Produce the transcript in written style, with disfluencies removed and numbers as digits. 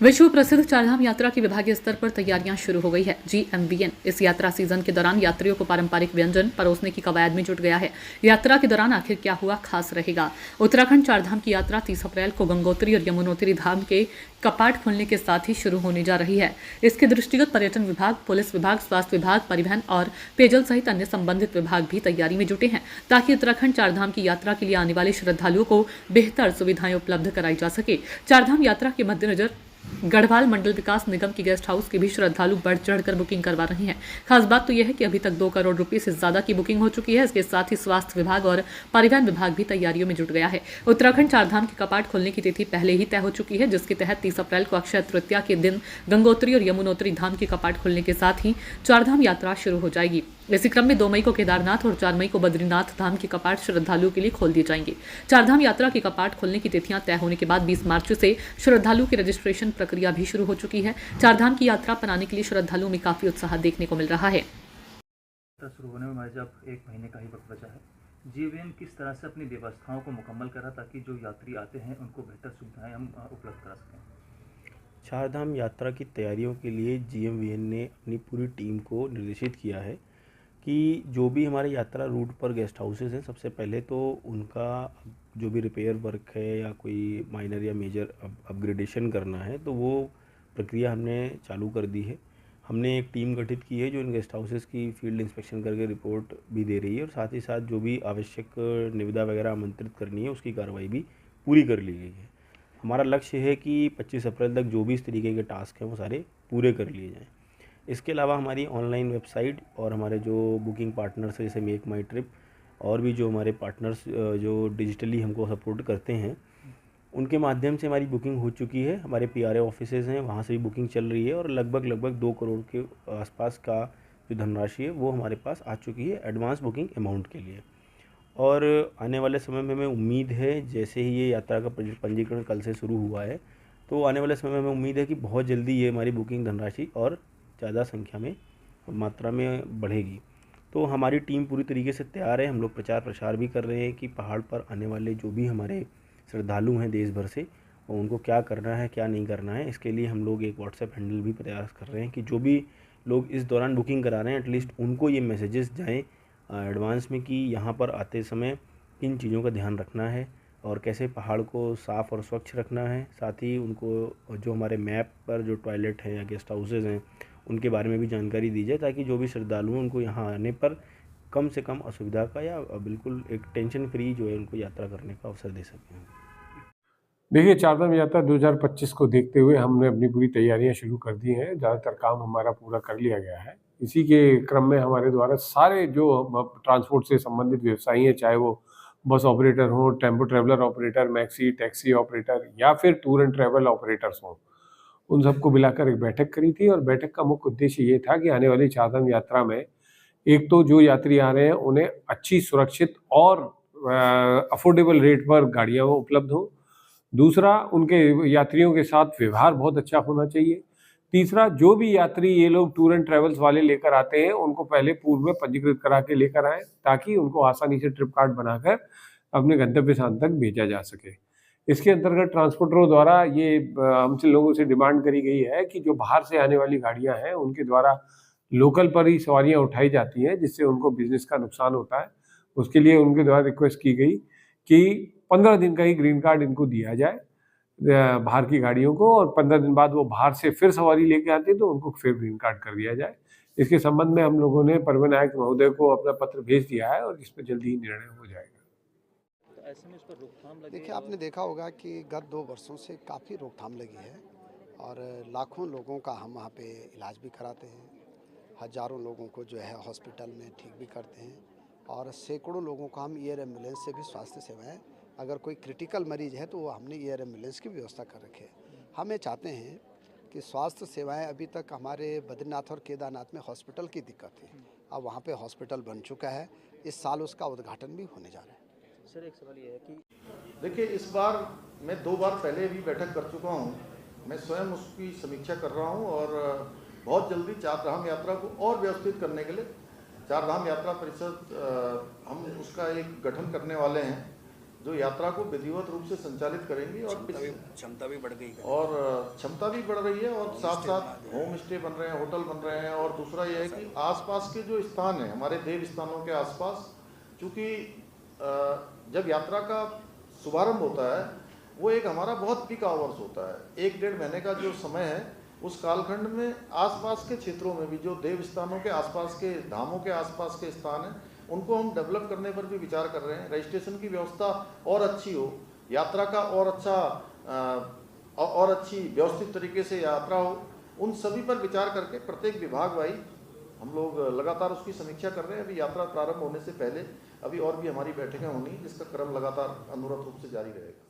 विश्व प्रसिद्ध चारधाम यात्रा की विभागीय स्तर पर तैयारियां शुरू हो गई है। GMVN इस यात्रा सीजन के दौरान यात्रियों को पारंपरिक व्यंजन परोसने की कवायद में जुट गया है। यात्रा के दौरान आखिर क्या हुआ खास रहेगा। उत्तराखंड चारधाम की यात्रा 30 अप्रैल को गंगोत्री और यमुनोत्री धाम के कपाट खुलने के साथ ही शुरू होने जा रही है। इसके दृष्टिगत पर्यटन विभाग, पुलिस विभाग, स्वास्थ्य विभाग, परिवहन और पेयजल सहित अन्य संबंधित विभाग भी तैयारी में जुटे हैं, ताकि उत्तराखंड चारधाम की यात्रा के लिए आने वाले श्रद्धालुओं को बेहतर सुविधाएं उपलब्ध कराई जा सके। चारधाम यात्रा के मद्देनजर गढ़वाल मंडल विकास निगम की गेस्ट हाउस की भी श्रद्धालु बढ़ चढ़कर बुकिंग करवा रहे हैं। खास बात तो यह है कि अभी तक 2 करोड़ रुपए से ज्यादा की बुकिंग हो चुकी है। इसके साथ ही स्वास्थ्य विभाग और परिवहन विभाग भी तैयारियों में जुट गया है। उत्तराखंड चारधाम के कपाट खोलने की तिथि पहले ही तय हो चुकी है, जिसके तहत 30 अप्रैल को अक्षय तृतीया के दिन गंगोत्री और यमुनोत्री धाम के कपाट खुलने के साथ ही चारधाम यात्रा शुरू हो जाएगी। इसी क्रम में 2 मई को केदारनाथ और 4 मई को बद्रीनाथ धाम के कपाट श्रद्धालुओं के लिए खोल दिए जाएंगे। चारधाम यात्रा के कपाट खोलने की तिथियां तय होने के बाद 20 मार्च से श्रद्धालुओं की रजिस्ट्रेशन प्रक्रिया भी शुरू हो चुकी है। चारधाम की यात्रा बनाने के लिए श्रद्धालुओं में काफी उत्साह देखने को मिल रहा है। शुरू होने में हमारे जब 1 महीने का ही वक्त बचा है, GMVN किस तरह से अपनी व्यवस्थाओं को मुकम्मल करा ताकि जो यात्री आते हैं उनको बेहतर सुविधाएं हम उपलब्ध करा सकें। चारधाम यात्रा की तैयारियों के लिए GMVN ने अपनी पूरी टीम को निर्देशित किया है कि जो भी हमारे यात्रा रूट पर गेस्ट हाउसेस हैं, सबसे पहले तो उनका जो भी रिपेयर वर्क है या कोई माइनर या मेजर अपग्रेडेशन करना है, तो वो प्रक्रिया हमने चालू कर दी है। हमने एक टीम गठित की है जो इन गेस्ट हाउसेस की फील्ड इंस्पेक्शन करके रिपोर्ट भी दे रही है, और साथ ही साथ जो भी आवश्यक निविदा वगैरह आमंत्रित करनी है उसकी कार्रवाई भी पूरी कर ली गई है। हमारा लक्ष्य है कि 25 अप्रैल तक जो भी इस तरीके के टास्क हैं वो सारे पूरे कर लिए जाएँ। इसके अलावा हमारी ऑनलाइन वेबसाइट और हमारे जो बुकिंग पार्टनर्स हैं जैसे मेक माई ट्रिप और भी जो हमारे पार्टनर्स जो डिजिटली हमको सपोर्ट करते हैं, उनके माध्यम से हमारी बुकिंग हो चुकी है। हमारे PRA ऑफिसेज हैं, वहाँ से भी बुकिंग चल रही है और लगभग 2 करोड़ के आसपास का जो धनराशि है वो हमारे पास आ चुकी है एडवांस बुकिंग अमाउंट के लिए। और आने वाले समय में हमें उम्मीद है, जैसे ही ये यात्रा का पंजीकरण कल से शुरू हुआ है, तो आने वाले समय में हमें उम्मीद है कि बहुत जल्दी ये हमारी बुकिंग धनराशि और ज़्यादा संख्या में मात्रा में बढ़ेगी। तो हमारी टीम पूरी तरीके से तैयार है। हम लोग प्रचार प्रसार भी कर रहे हैं कि पहाड़ पर आने वाले जो भी हमारे श्रद्धालु हैं देश भर से, उनको क्या करना है क्या नहीं करना है। इसके लिए हम लोग एक व्हाट्सएप हैंडल भी प्रयास कर रहे हैं कि जो भी लोग इस दौरान बुकिंग करा रहे हैं, एटलीस्ट उनको ये मैसेजेस जाएँ एडवांस में कि यहाँ पर आते समय किन चीज़ों का ध्यान रखना है और कैसे पहाड़ को साफ़ और स्वच्छ रखना है। साथ ही उनको जो हमारे मैप पर जो टॉयलेट हैं या गेस्ट हाउसेज़ हैं उनके बारे में भी जानकारी दी जाए, ताकि जो भी श्रद्धालु हैं उनको यहाँ आने पर कम से कम असुविधा का या बिल्कुल एक टेंशन फ्री जो है उनको यात्रा करने का अवसर दे सकें। देखिए, चारधाम यात्रा 2025 को देखते हुए हमने अपनी पूरी तैयारियां शुरू कर दी हैं। ज़्यादातर काम हमारा पूरा कर लिया गया है। इसी के क्रम में हमारे द्वारा सारे जो ट्रांसपोर्ट से संबंधित व्यवसायी हैं, चाहे वो बस ऑपरेटर हों, tempo traveller operator, maxi taxi operator या फिर टूर एंड ट्रैवल ऑपरेटर्स हों, उन सबको मिलाकर एक बैठक करी थी। और बैठक का मुख्य उद्देश्य ये था कि आने वाली चारधाम यात्रा में एक तो जो यात्री आ रहे हैं उन्हें अच्छी, सुरक्षित और अफोर्डेबल रेट पर गाड़ियाँ उपलब्ध हों। दूसरा, उनके यात्रियों के साथ व्यवहार बहुत अच्छा होना चाहिए। तीसरा, जो भी यात्री ये लोग टूर एंड ट्रैवल्स वाले लेकर आते हैं उनको पहले पूर्व में पंजीकृत करा के लेकर आएँ, ताकि उनको आसानी से ट्रिप कार्ड बनाकर अपने गंतव्य स्थान तक भेजा जा सके। इसके अंतर्गत ट्रांसपोर्टरों द्वारा ये हमसे लोगों से डिमांड करी गई है कि जो बाहर से आने वाली गाड़ियाँ हैं उनके द्वारा लोकल पर ही सवारियाँ उठाई जाती हैं, जिससे उनको बिजनेस का नुकसान होता है। उसके लिए उनके द्वारा रिक्वेस्ट की गई कि 15 दिन का ही ग्रीन कार्ड इनको दिया जाए बाहर की गाड़ियों को, और 15 दिन बाद वो बाहर से फिर सवारी लेके आते हैं तो उनको फिर ग्रीन कार्ड कर दिया जाए। इसके संबंध में हम लोगों ने परिवहन आयुक्त महोदय को अपना पत्र भेज दिया है और इस पर जल्दी ही निर्णय हो जाएगा। तो ऐसे में इस पर रोकथाम लगे। देखिए, आपने देखा होगा कि गत 2 वर्षों से काफ़ी रोकथाम लगी है और लाखों लोगों का हम वहाँ पे इलाज भी कराते हैं। हज़ारों लोगों को जो है हॉस्पिटल में ठीक भी करते हैं और सैकड़ों लोगों को हम एयर एम्बुलेंस से भी स्वास्थ्य सेवाएं, अगर कोई क्रिटिकल मरीज है तो वो हमने एयर एम्बुलेंस की व्यवस्था कर रखी है। हम ये चाहते हैं कि स्वास्थ्य सेवाएं, अभी तक हमारे बद्रीनाथ और केदारनाथ में हॉस्पिटल की दिक्कत थी, अब वहाँ पे हॉस्पिटल बन चुका है। इस साल उसका उद्घाटन भी होने जा रहा है। सर, एक सवाल ये है कि देखिए, इस बार मैं 2 बार पहले भी बैठक कर चुका हूँ, मैं स्वयं उसकी समीक्षा कर रहा हूँ और बहुत जल्दी चारधाम यात्रा को और व्यवस्थित करने के लिए चारधाम यात्रा परिषद हम उसका एक गठन करने वाले हैं जो यात्रा को विधिवत रूप से संचालित करेंगी और क्षमता भी बढ़ गई और क्षमता भी बढ़ रही है और साथ साथ होम स्टे बन रहे हैं, होटल बन रहे हैं। और दूसरा यह है कि आसपास के जो स्थान हैं हमारे देव स्थानों के आसपास, चूँकि जब यात्रा का शुभारंभ होता है वो एक हमारा बहुत पीक आवर्स होता है, 1-1.5 महीने का जो समय है, उस कालखंड में आसपास के क्षेत्रों में भी जो देव स्थानों के आसपास के धामों के आसपास के स्थान हैं उनको हम डेवलप करने पर भी विचार कर रहे हैं। रजिस्ट्रेशन की व्यवस्था और अच्छी हो, यात्रा का और अच्छी व्यवस्थित तरीके से यात्रा हो, उन सभी पर विचार करके प्रत्येक विभाग वाइज हम लोग लगातार उसकी समीक्षा कर रहे हैं। अभी यात्रा प्रारंभ होने से पहले अभी और भी हमारी बैठकें होनी, जिसका क्रम लगातार अनुरत रूप से जारी रहेगा।